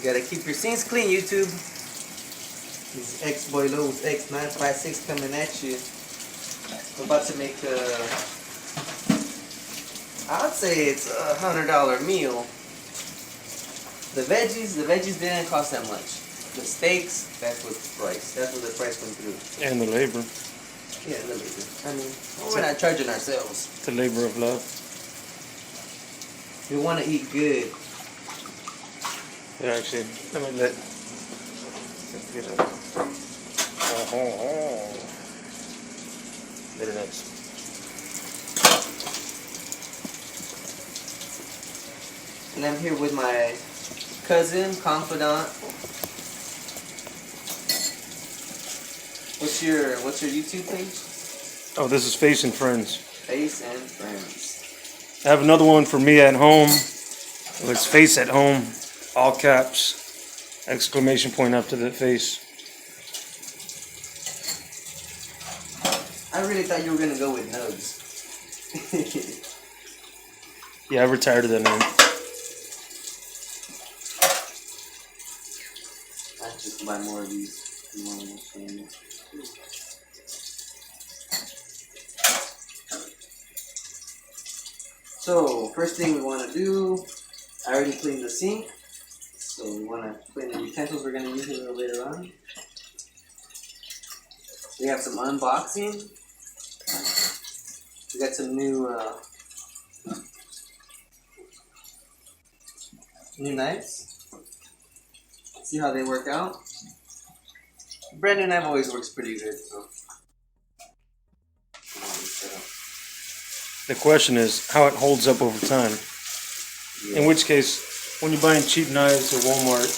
You gotta keep your scenes clean, YouTube. This X-Boy Lowe's X956 coming at you. I'm about to make I would say it's $100 meal. The veggies didn't cost that much. The steaks, that's what the price. That's what the price went through. And the labor. Yeah, the labor. I mean, we're not charging ourselves. The labor of love. We want to eat good. Yeah, actually, let me let. Get up. Very nice. And I'm here with my cousin, confidant. What's your YouTube page? Oh, this is Face and Friends. Face and Friends. I have another one for me at home. It's Face at Home, all caps, exclamation point after the face. I really thought you were gonna go with Nugs. Yeah, I retired of that name. I have to buy more of these. So, first thing we want to do, I already cleaned the sink. So we want to clean the utensils we're going to use a little later on. We have some unboxing. We got some new knives. See how they work out. Brand new knife always works pretty good. So. The question is how it holds up over time. Yeah. In which case, when you're buying cheap knives at Walmart,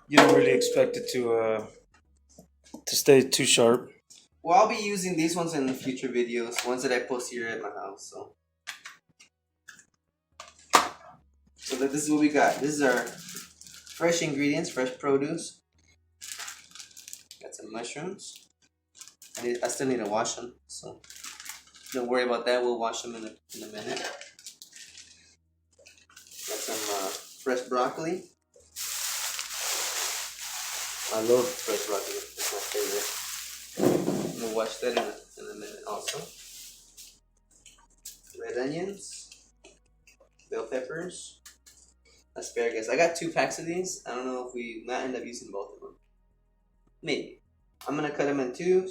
you don't really expect it to stay too sharp. Well, I'll be using these ones in the future videos, ones that I post here at my house. So this is what we got. This is our fresh ingredients, fresh produce. Got some mushrooms. I still need to wash them, so don't worry about that. We'll wash them in a minute. Got some fresh broccoli. I love fresh broccoli. It's my favorite. We'll wash that in a minute also. Red onions. Bell peppers. Asparagus. I got 2 packs of these. I don't know if we might end up using both of them. Maybe. I'm gonna cut them in 2s.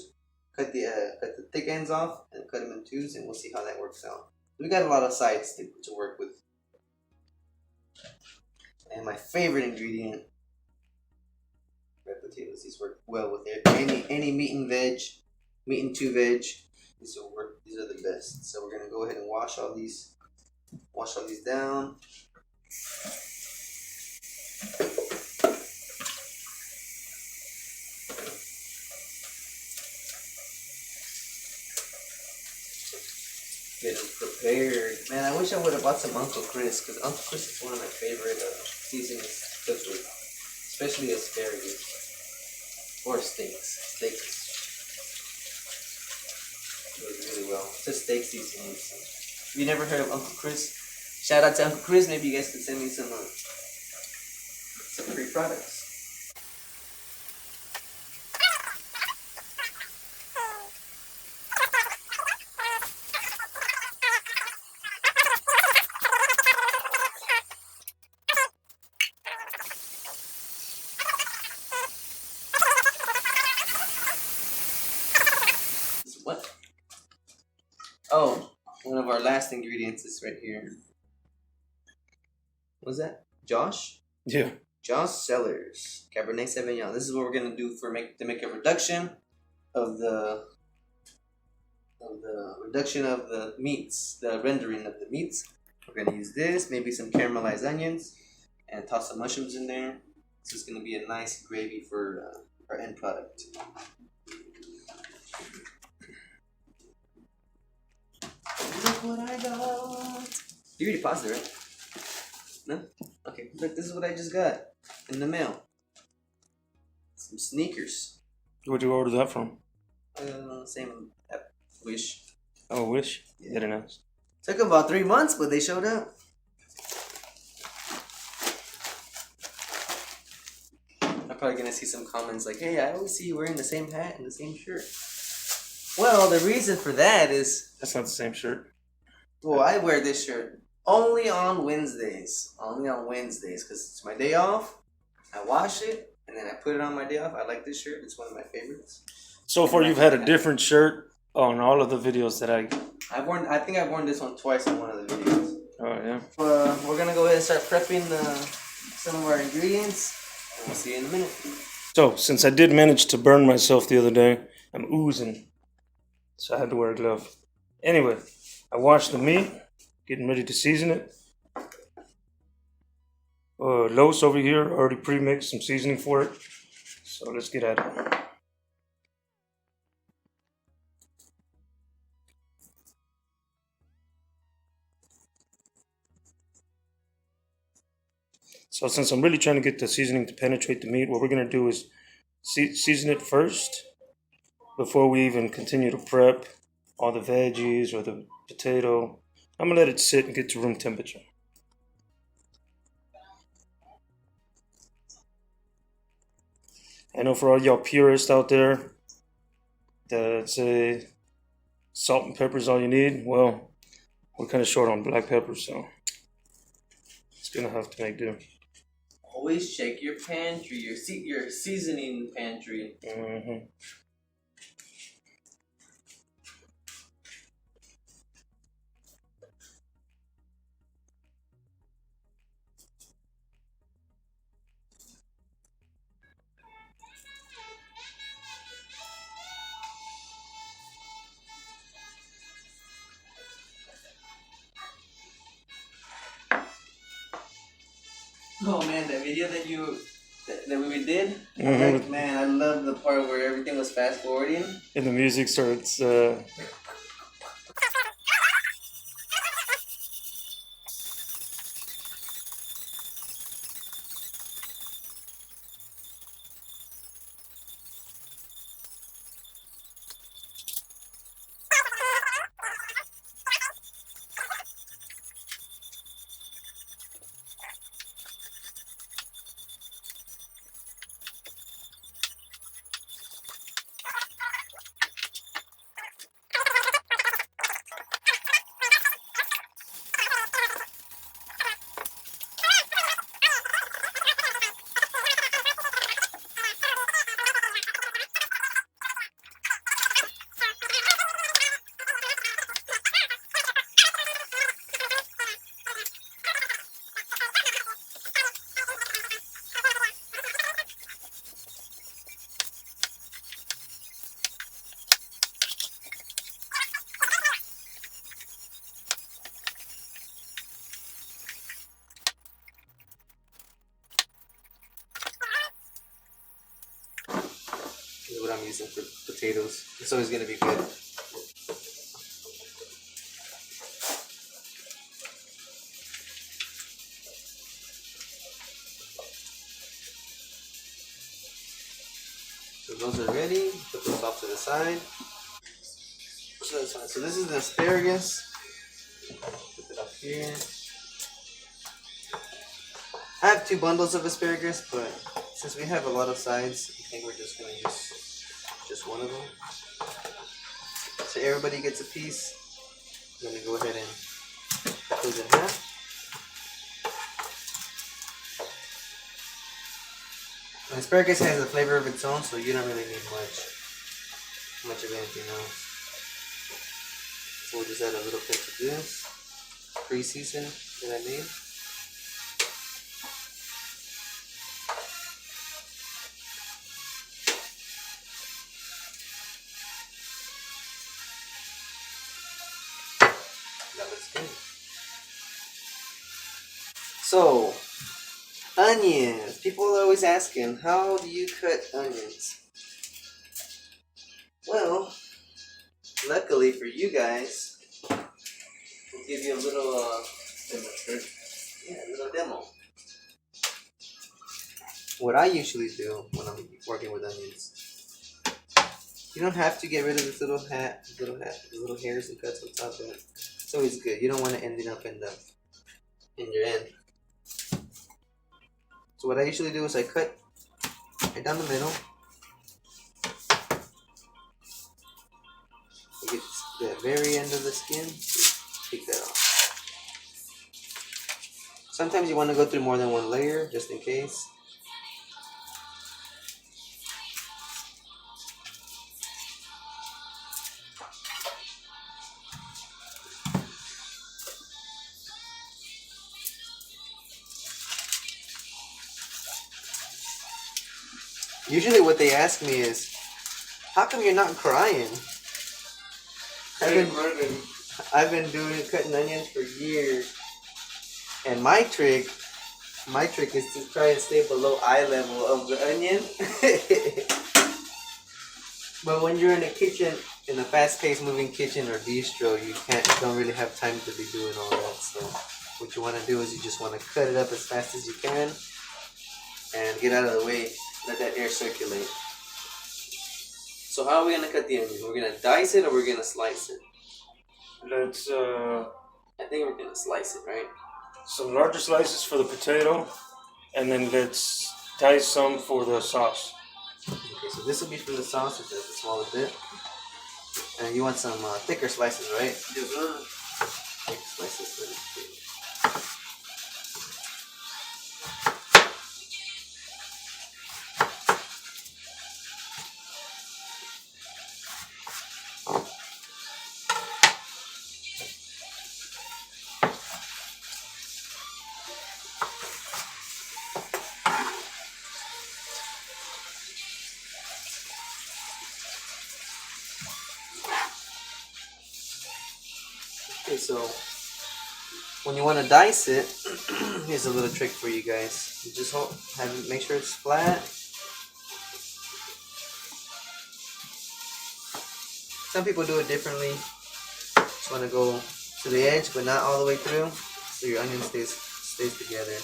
Cut the thick ends off and cut them in 2s, and we'll see how that works out. We got a lot of sides to work with. And my favorite ingredient, red potatoes. These work well with it. Any meat and veg, meat and 2 veg. These will work. These are the best. So we're gonna go ahead and wash all these down. Get them prepared. Man, I wish I would have bought some Uncle Chris, because Uncle Chris is one of my favorite seasonings to cook with, especially asparagus or steaks. Steaks goes really well. It's a steak seasoning. So. If you never heard of Uncle Chris, shout out to Uncle Chris. Maybe you guys can send me some free products. What? Oh, one of our last ingredients is right here. What's that? Josh? Yeah. Josh Cellars Cabernet Sauvignon. This is what we're gonna do to make a reduction of the meats, the rendering of the meats. We're gonna use this, maybe some caramelized onions, and toss some mushrooms in there. This is gonna be a nice gravy for our end product. Look what I got. You already paused it, right? No? Okay. Look, this is what I just got in the mail. Some sneakers. Where'd you order that from? Same app. Wish. Oh, Wish? Yeah. Very nice. Took about 3 months, but they showed up. I'm probably gonna see some comments like, "Hey, I always see you wearing the same hat and the same shirt." Well, the reason for that is, That's not the same shirt. well, I wear this shirt only on Wednesdays. Only on Wednesdays, because it's my day off. I wash it, and then I put it on my day off. I like this shirt. It's one of my favorites. So far, you've had a different shirt on all of the videos that I think I've worn this one twice on one of the videos. Oh, yeah. We're going to go ahead and start prepping some of our ingredients. And we'll see you in a minute. So, since I did manage to burn myself the other day, I'm oozing. So I had to wear a glove. Anyway, I washed the meat, getting ready to season it. Los over here already pre-mixed some seasoning for it. So let's get at it. So since I'm really trying to get the seasoning to penetrate the meat, what we're going to do is season it first before we even continue to prep all the veggies or the potato. I'm going to let it sit and get to room temperature. I know for all y'all purists out there that say salt and pepper is all you need, well, we're kind of short on black pepper, so it's going to have to make do. Always check your pantry, your seasoning pantry. Mm-hmm. Oh man, that video that we did, Mm-hmm. like, man, I love the part where everything was fast forwarding. And the music starts. This is what I'm using for potatoes. It's always gonna be good. So those are ready. Put those off to the side. So that's fine. So this is the asparagus. Put it up here. I have 2 bundles of asparagus, but since we have a lot of sides, I think we're just gonna use just one of them. So everybody gets a piece. I'm gonna go ahead and cut those in half. And asparagus has a flavor of its own, so you don't really need much of anything else. So we'll just add a little pinch of this pre-season that I made. That looks good. So, onions. People are always asking, how do you cut onions? Well, luckily for you guys, we'll give you a little demo. What I usually do when I'm working with onions, you don't have to get rid of this little hairs and cuts on top of it. It's always good. You don't want it ending up in your end. So what I usually do is I cut right down the middle. You get the very end of the skin, take that off. Sometimes you want to go through more than one layer, just in case. Usually what they ask me is, how come you're not crying? I've been doing cutting onions for years. And my trick is to try and stay below eye level of the onion. But when you're in a kitchen, in a fast-paced moving kitchen or bistro, you don't really have time to be doing all that. So what you want to do is you just want to cut it up as fast as you can and get out of the way. Let that air circulate. So how are we gonna cut the onion? We're gonna dice it or we're gonna slice it? Let's I think we're gonna slice it, right? some larger slices for the potato, and then let's dice some for the sauce. Okay, so this will be for the sauce, which is a smaller bit. And you want some thicker slices, right? Yes, sir. Thick slices for the potato. Okay, so when you want to dice it, here's a little trick for you guys. You just make sure it's flat. Some people do it differently. Just want to go to the edge, but not all the way through, so your onion stays together.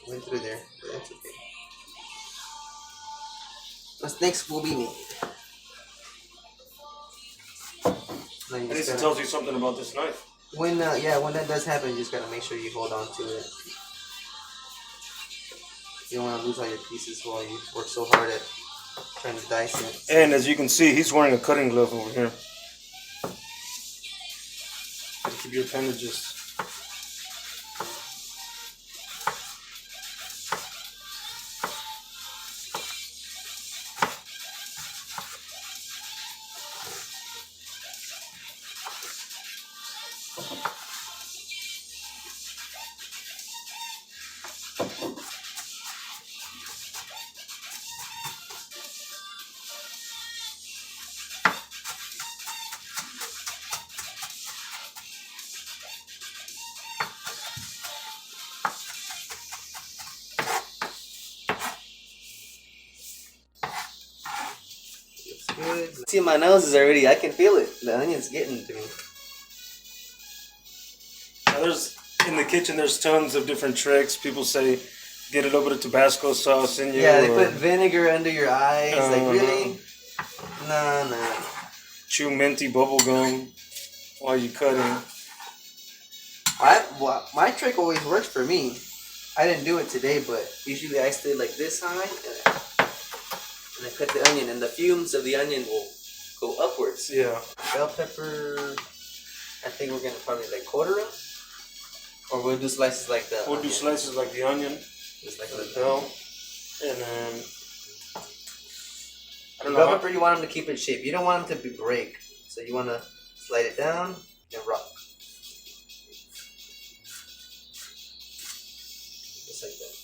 Went through there, but that's okay. What's next will be made. Now you At least just it gotta, tells you something about this knife. when that does happen, you just gotta make sure you hold on to it. You don't want to lose all your pieces while you work so hard at trying to dice it. And as you can see, he's wearing a cutting glove over here. To keep your appendages. Good. See, my nose is already, I can feel it. The onion's getting to me. Now in the kitchen, there's tons of different tricks. People say, get a little bit of Tabasco sauce in you. Yeah, they put vinegar under your eyes. Like, really? Nah. Chew minty bubble gum while you're cutting. My trick always works for me. I didn't do it today, but usually I stay like this high and I cut the onion, and the fumes of the onion will go upwards. Yeah. Bell pepper, I think we're gonna probably like quarter them, or we'll do slices like that. We'll do slices like the onion, just like the the bell, and then I don't know. bell pepper, you want them to keep in shape. You don't want them to break, so you want to slide it down and rock. Just like that.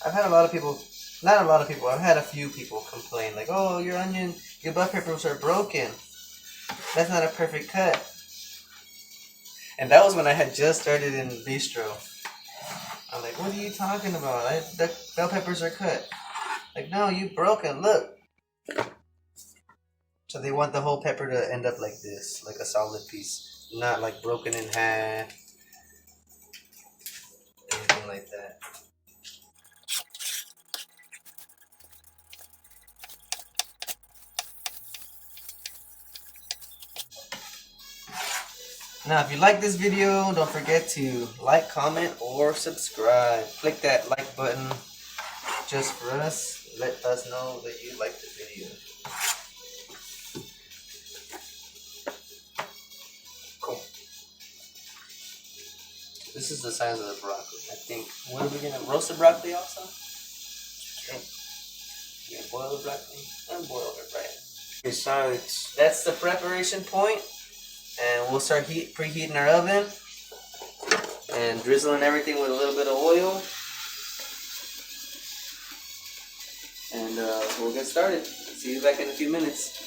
I've had I've had a few people complain, like, oh, your bell peppers are broken. That's not a perfect cut. And that was when I had just started in bistro. I'm like, what are you talking about? The bell peppers are cut. Like, no, you broke it. Look. So they want the whole pepper to end up like this, like a solid piece, not like broken in half, anything like that. Now, if you like this video, don't forget to like, comment, or subscribe. Click that like button just for us. Let us know that you like the video. Cool. This is the size of the broccoli. I think. What are we gonna roast the broccoli also? Yeah, boil the broccoli and boil it, right? Besides, That's the preparation point. And we'll start preheating our oven and drizzling everything with a little bit of oil. And we'll get started. See you back in a few minutes.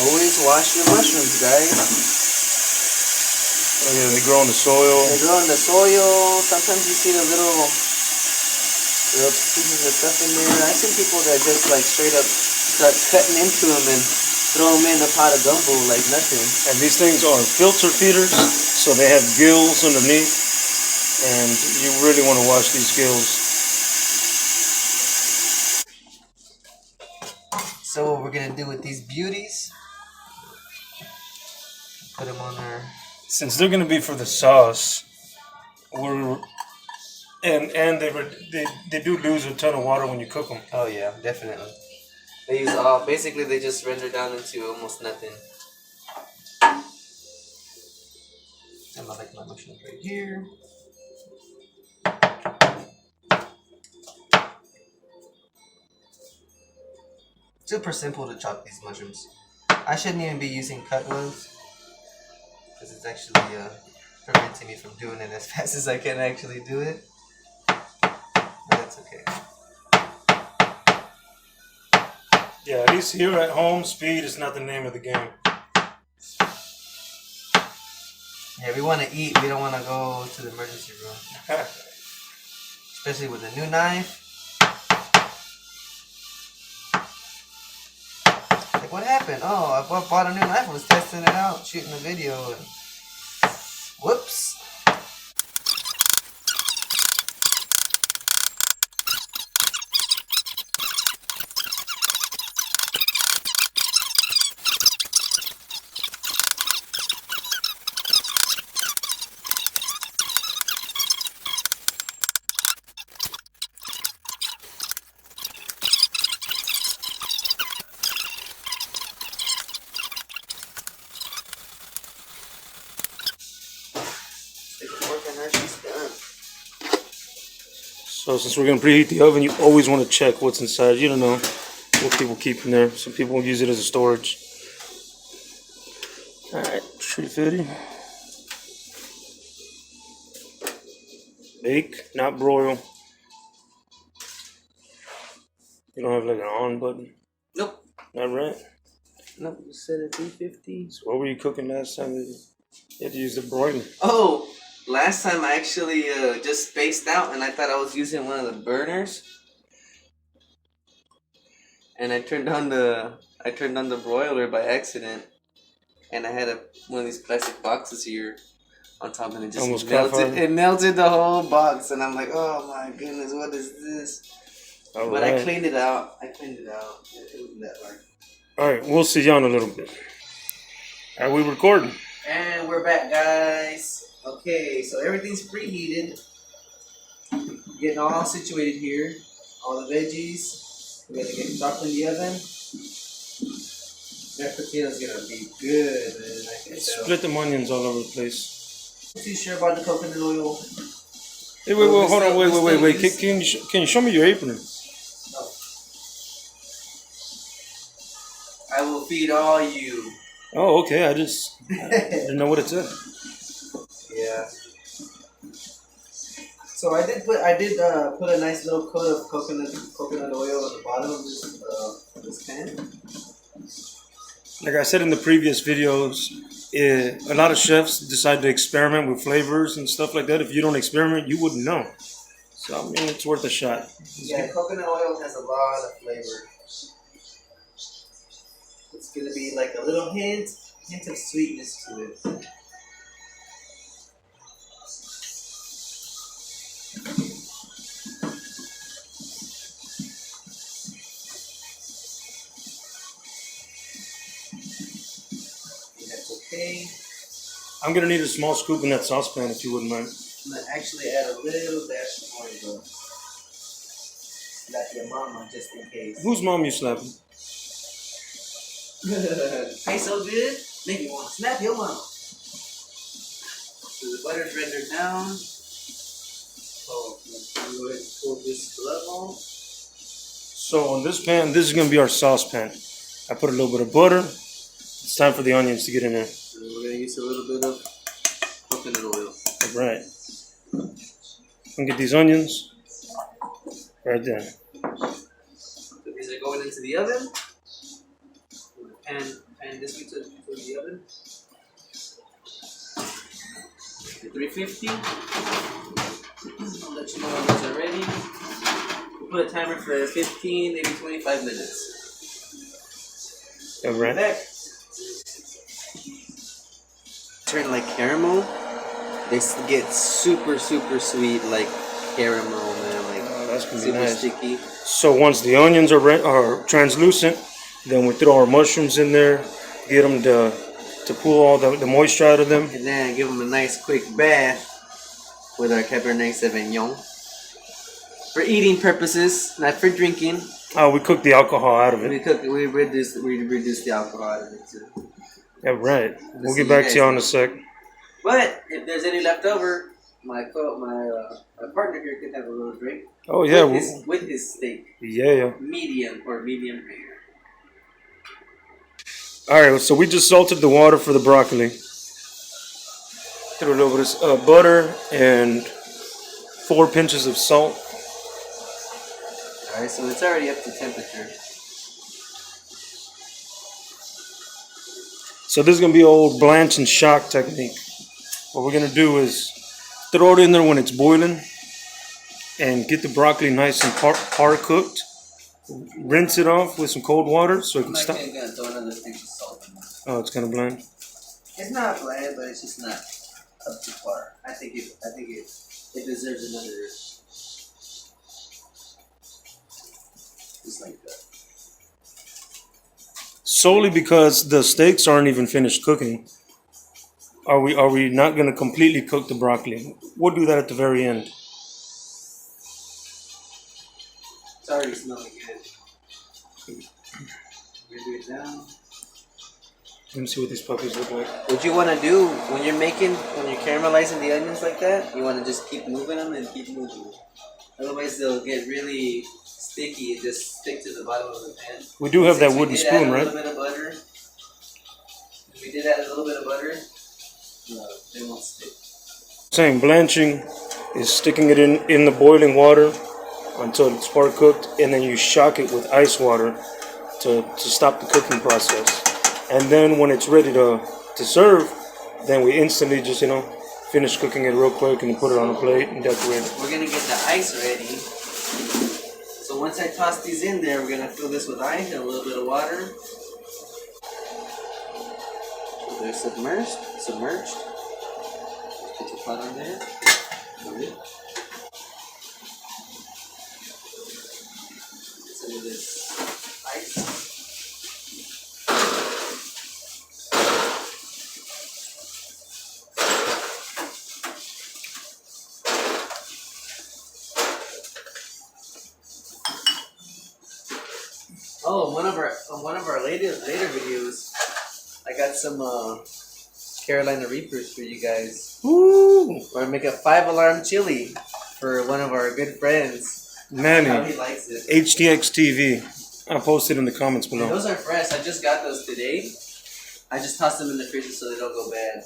Always wash your mushrooms, guys. oh yeah, they grow in the soil. They grow in the soil. Sometimes you see the little pieces of stuff in there. I've seen people that just like straight up start cutting into them and throw them in a pot of gumbo like nothing. And these things are filter feeders, so they have gills underneath, and you really want to wash these gills. So what we're gonna do with these beauties? Put them on there. Since they're gonna be for the sauce, and they do lose a ton of water when you cook them. Oh yeah, definitely. They use basically they just render down into almost nothing. And I like my mushrooms right here. Super simple to chop these mushrooms. I shouldn't even be using cut gloves because it's actually preventing me from doing it as fast as I can actually do it. But that's okay. Yeah, at least here at home, speed is not the name of the game. Yeah, we want to eat. We don't want to go to the emergency room. Especially with a new knife. Like, what happened? Oh, I bought a new knife. I was testing it out, shooting a video, and whoops. So since we're gonna preheat the oven, you always want to check what's inside. You don't know what people keep in there. Some people use it as a storage. All right, 350. Bake, not broil. You don't have like an on button? Nope. Not right? Nope, you said it 350. So what were you cooking last time? You had to use the broiler. Oh, last time I actually just spaced out and I thought I was using one of the burners. And I turned on the broiler by accident. And I had one of these plastic boxes here on top, and it just Almost melted. It melted the whole box, and I'm like, oh my goodness, what is this? All But right. I cleaned it out. It wasn't that hard. All right, we'll see you in a little bit. Are we recording? And we're back, guys. Okay, so everything's preheated. Getting all situated here. All the veggies. We got to get chopped in the oven. That potato's gonna be good, man. I can tell. Split them onions all over the place. I'm too sure about the coconut oil. Hey, wait, hold on, wait. Can you show me your apron? No. I will feed all you. Oh, okay. I didn't know what it said. Yeah. So I did put a nice little coat of coconut oil at the bottom of this pan. Like I said in the previous videos, A lot of chefs decide to experiment with flavors and stuff like that. If you don't experiment, you wouldn't know. So I mean, it's worth a shot. Yeah, coconut oil has a lot of flavor. It's gonna be like a little hint of sweetness to it. That's okay. I'm gonna need a small scoop in that saucepan if you wouldn't mind. I'm gonna actually add a little dash more of the slap your mama just in case. Whose mom you slapping? Tastes so good, make you want to slap your mama. So the butter's rendered down. So I'm gonna go ahead and pull this level. So on this pan, this is gonna be our saucepan. I put a little bit of butter. It's time for the onions to get in there. So we're gonna use a little bit of coconut oil. All right. And get these onions right there. So these are going into the oven. Pan this into the oven. 350. I'll let you know when these are ready. We'll put a timer for 15, maybe 25 minutes. All right. Back. Turn like caramel. They get super sweet like caramel, man. Like That's gonna be super nice. sticky. So once the onions are translucent, then we throw our mushrooms in there, get them to pull all the moisture out of them. And then give them a nice quick bath with our Cabernet Sauvignon. For eating purposes, not for drinking. Oh, we cook the alcohol out of it. We reduce the alcohol out of it too. Yeah, right. We'll get back to you in a sec. But if there's any left over, my partner here can have a little drink. Oh yeah, with his steak, yeah. medium rare. All right, so we just salted the water for the broccoli. Threw a little bit of butter and 4 pinches of salt. All right, so it's already up to temperature. So this is gonna be old blanch and shock technique. What we're gonna do is throw it in there when it's boiling, and get the broccoli nice and par cooked. Rinse it off with some cold water so it can stop. I'm gonna throw another pinch of salt in there. Oh, it's kind of bland. It's not bland, but it's just not up to par. I think it deserves another. Just like that. Solely because the steaks aren't even finished cooking. Are we not gonna completely cook the broccoli? We'll do that at the very end. It's already smelling good. We're gonna do it down. Let me see what these puppies look like. What you want to do when you're caramelizing the onions like that, you want to just keep moving them and keep moving them. Otherwise, they'll get really sticky and just stick to the bottom of the pan. We do have that wooden spoon, right? We did add a little bit of butter. They won't stick. Same, blanching is sticking it in the boiling water until it's par cooked, and then you shock it with ice water to stop the cooking process. And then when it's ready to serve, then we instantly just, finish cooking it real quick and put it on a plate and decorate it. We're gonna get the ice ready. So once I toss these in there, we're gonna fill this with ice and a little bit of water. So they're submerged. Put the pot on there. Some of this ice. Oh, one of our later videos, I got some Carolina Reapers for you guys. Woo! We're gonna make a 5-alarm chili for one of our good friends. Manny, How he likes it. HTX TV. I'll post it in the comments And below. those are fresh. I just got those today. I just tossed them in the freezer so they don't go bad.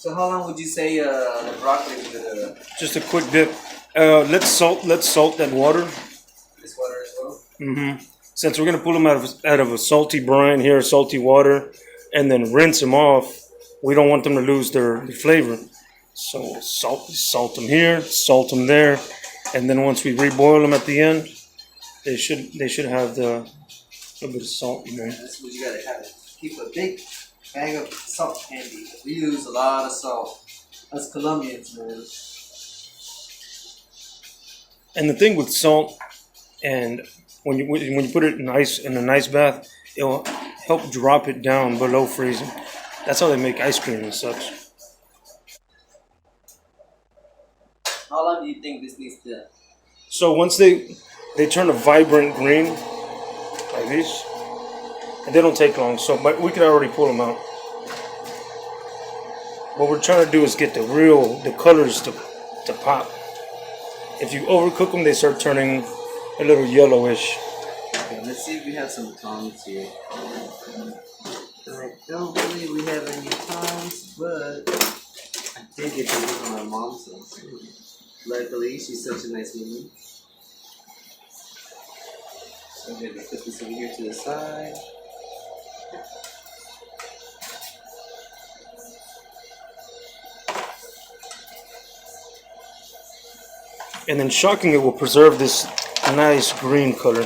So how long would you say the broccoli would? Just a quick dip. Let's salt that water. This water as well. Mm-hmm. Since we're gonna pull them out of a salty brine here, salty water, and then rinse them off, we don't want them to lose their flavor. So salt them here, salt them there, and then once we reboil them at the end, they should have the little bit of salt in there. That's what you gotta have. Keep a big bag of salt handy. We use a lot of salt. Us Colombians, man. And the thing with salt, and when you put it in a nice bath, it will help drop it down below freezing. That's how they make ice cream and such. How long do you think this needs to? So once they turn a vibrant green like this, and they don't take long. So we can already pull them out. What we're trying to do is get the colors to pop. If you overcook them, they start turning a little yellowish. Okay, let's see if we have some tongs here. I don't believe we have any tongs, but I did get them from my mom, so luckily she's such a nice woman. So I'm gonna put this over here to the side. And then shocking it will preserve this nice green color.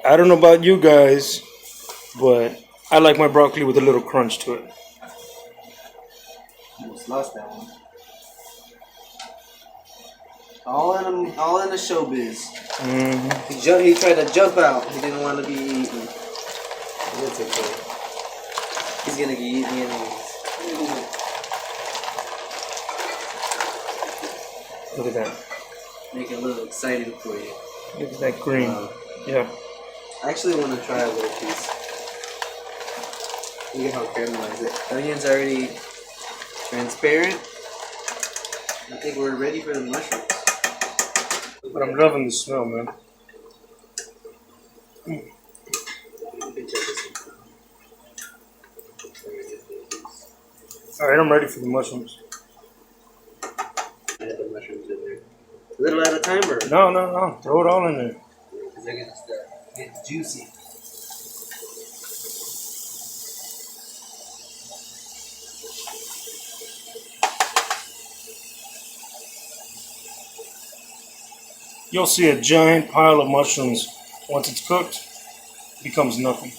I don't know about you guys, but I like my broccoli with a little crunch to it. Almost lost that one. All in the showbiz. Mm-hmm. He tried to jump out. He didn't want to be eaten. That's okay. He's gonna get eaten anyways. Look at that. Make it a little exciting for you. Look at that green. Yeah. I actually want to try a little piece. Look at how caramelized it. Onion's already transparent. I think we're ready for the mushrooms. But I'm loving the smell, man. You can check this out. All right, I'm ready for the mushrooms. I have the mushrooms in there. A little at a time, or? No. Throw it all in there. Because they're gonna start getting juicy. You'll see a giant pile of mushrooms. Once it's cooked, it becomes nothing.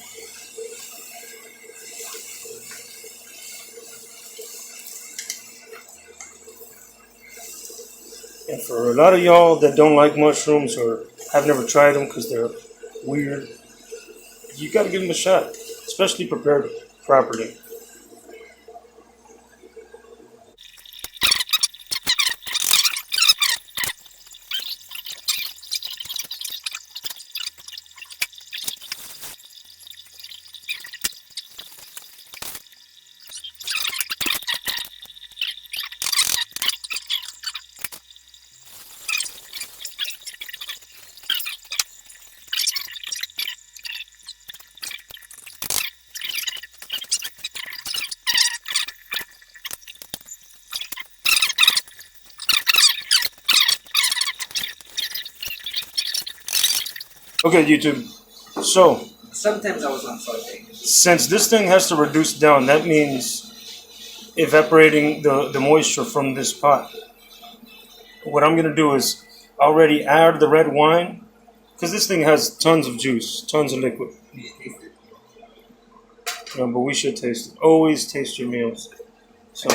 And for a lot of y'all that don't like mushrooms or have never tried them because they're weird, you gotta give them a shot, especially prepared properly. Okay, YouTube. So, Sometimes I was on sauteing. since this thing has to reduce down, that means evaporating the moisture from this pot. What I'm going to do is already add the red wine, because this thing has tons of juice, tons of liquid. Yeah, but we should taste it. Always taste your meals. So,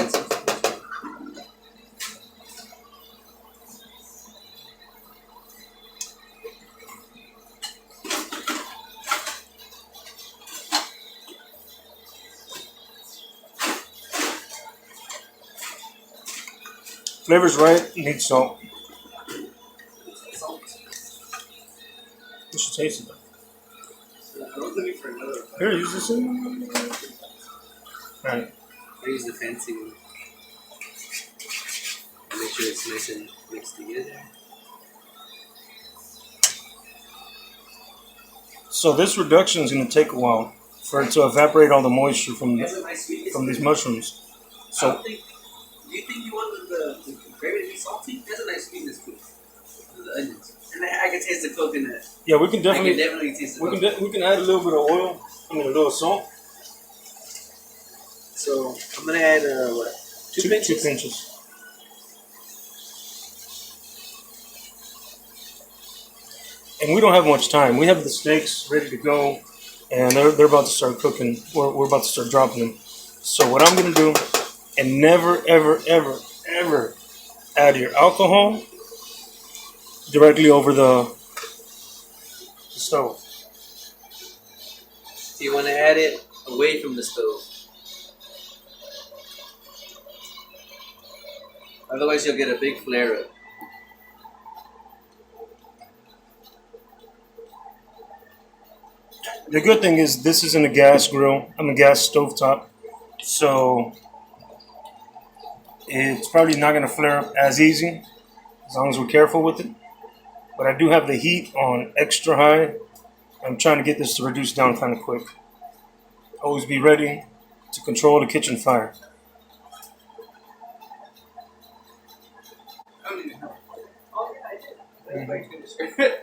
flavor's right, need salt. Salt. You should taste it. I was looking for another one. Here, use this one. Alright. I use the fancy one. Make sure it's nice and mixed together. So this reduction is going to take a while for it to evaporate all the moisture from That's a nice sweetness. from these mushrooms. I So don't think. Do you think you want the gravy to be salty? That's a nice sweetness to it. The onions, and I can taste the coconut. yeah, we can I definitely can definitely taste the we coconut. can we can add a little bit of oil. I mean a little salt. So I'm gonna add what? Two pinches. 2 pinches. And we don't have much time. We have the steaks ready to go, and they're about to start cooking. We're about to start dropping them. So what I'm gonna do, and never ever ever ever add your alcohol directly over the stove. So you want to add it away from the stove. Otherwise, you'll get a big flare up. The good thing is this isn't a gas grill. I'm a gas stovetop, so it's probably not gonna flare up as easy as long as we're careful with it. But I do have the heat on extra high. I'm trying to get this to reduce down kind of quick. Always be ready to control the kitchen fire. I don't even know. Oh, yeah, I did.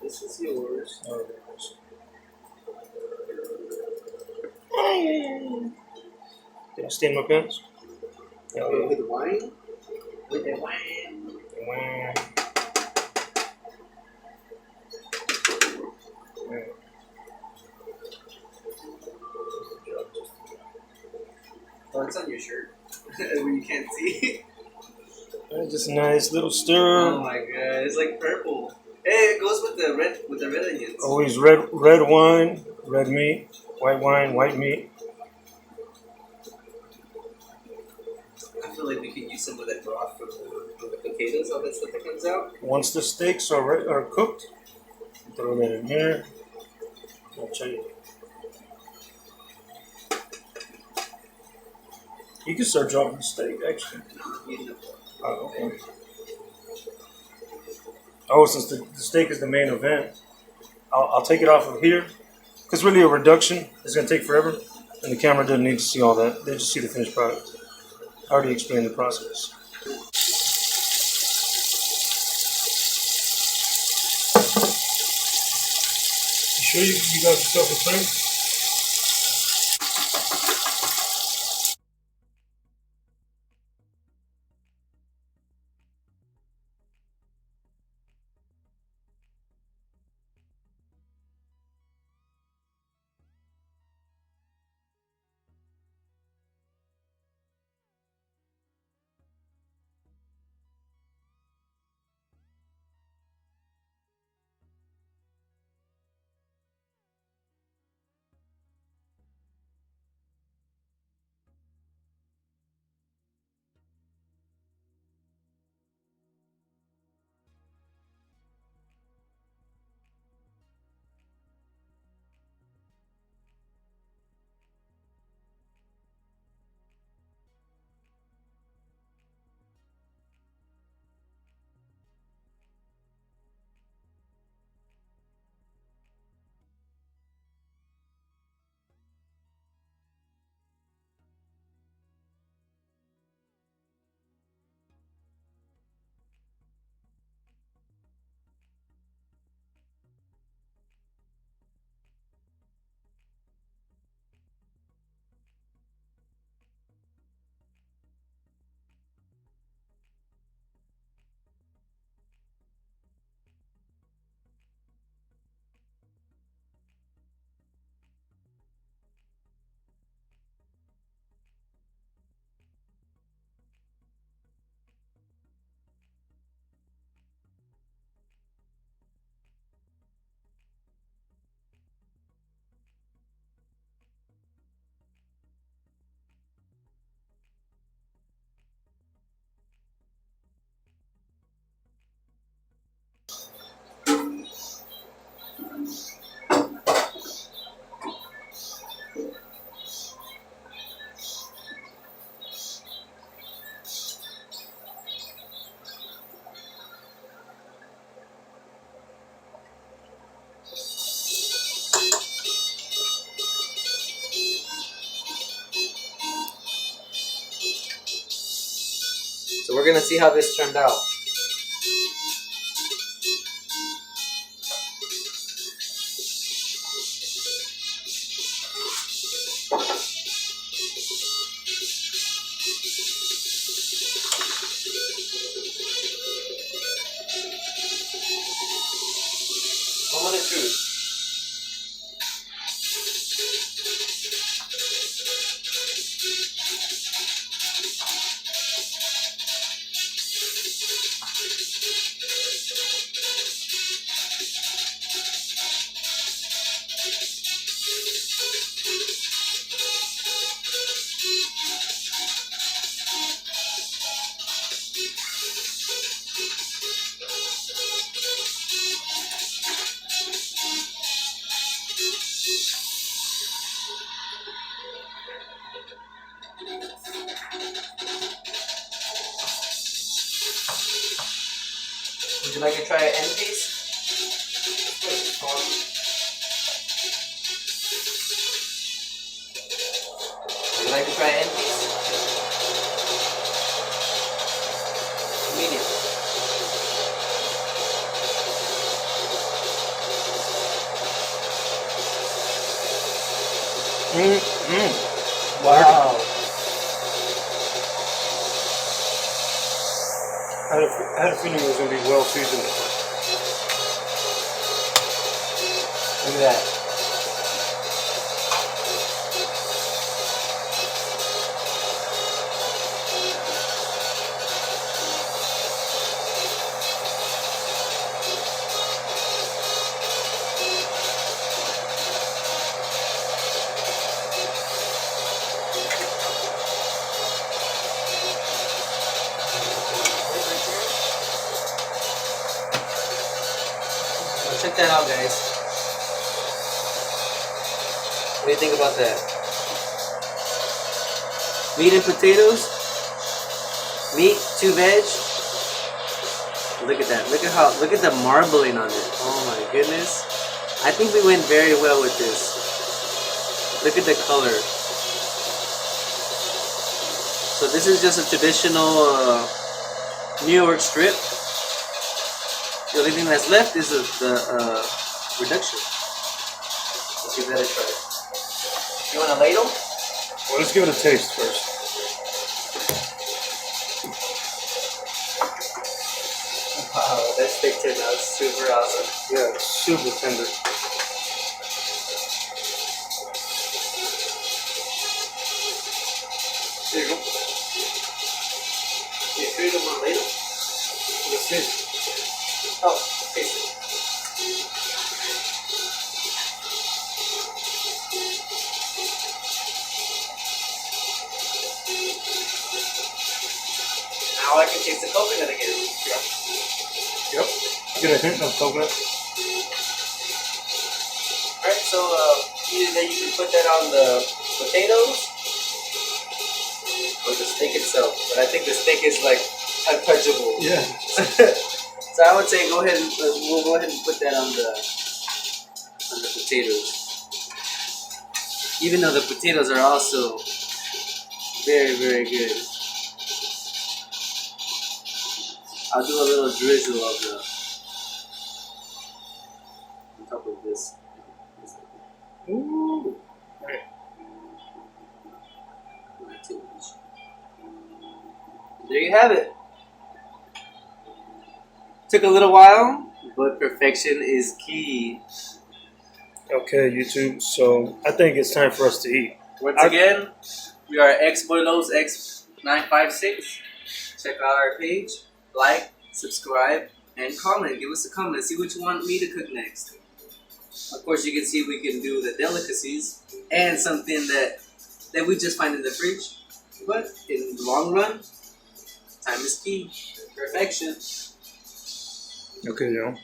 This is yours. Did I stain my pants? Yeah, yeah. With the wine? With the wine. Wow. Oh, it's on your shirt. Where you can't see. Just a nice little stir. Oh my god, it's like purple. Hey, it goes with the red onions. Always red wine, red meat, white wine, white meat. I feel like we could use some of that broth from the potatoes, all that stuff that comes out. Once the steaks are cooked, throw that in here. I'll show you. You can start dropping the steak, actually. Oh, okay. Oh, since the steak is the main event, I'll take it off of here. Because really a reduction is going to take forever. And the camera doesn't need to see all that. They just see the finished product. I already explained the process. You sure you got yourself a frame? So we're gonna see how this turned out. Moment of truth. Would you like to try an end piece? Would you like to try an end piece? Medium. Wow. I had a feeling it was going to be well seasoned. Look at that. Check that out, guys. What do you think about that? Meat and potatoes. Meat, 2 veg. Look at that. Look at the marbling on it. Oh my goodness. I think we went very well with this. Look at the color. So this is just a traditional New York strip. The only thing that's left is the reduction. Let's give that a try. You want a ladle? Well, let's give it a taste first. Wow, that steak turned out super awesome. Yeah, it's super tender. There you go. You sure you don't want a ladle? Let's see. Oh, taste it. Now I can taste the coconut again. Yep. Get a hint of coconut. Alright, so either that you can put that on the potatoes or the steak itself. But I think the steak is like untouchable. Yeah. So I would say go ahead and we'll go ahead and put that on the potatoes. Even though the potatoes are also very, very good. I'll do a little drizzle of the on top of this. Ooh. There you have it. Took a little while, but perfection is key. Okay, YouTube. So I think it's time for us to eat. Once again, we are Xboilos X956. Check out our page, like, subscribe, and comment. Give us a comment. See what you want me to cook next. Of course, you can see we can do the delicacies and something that we just find in the fridge. But in the long run, time is key. Perfection. Okay, y'all.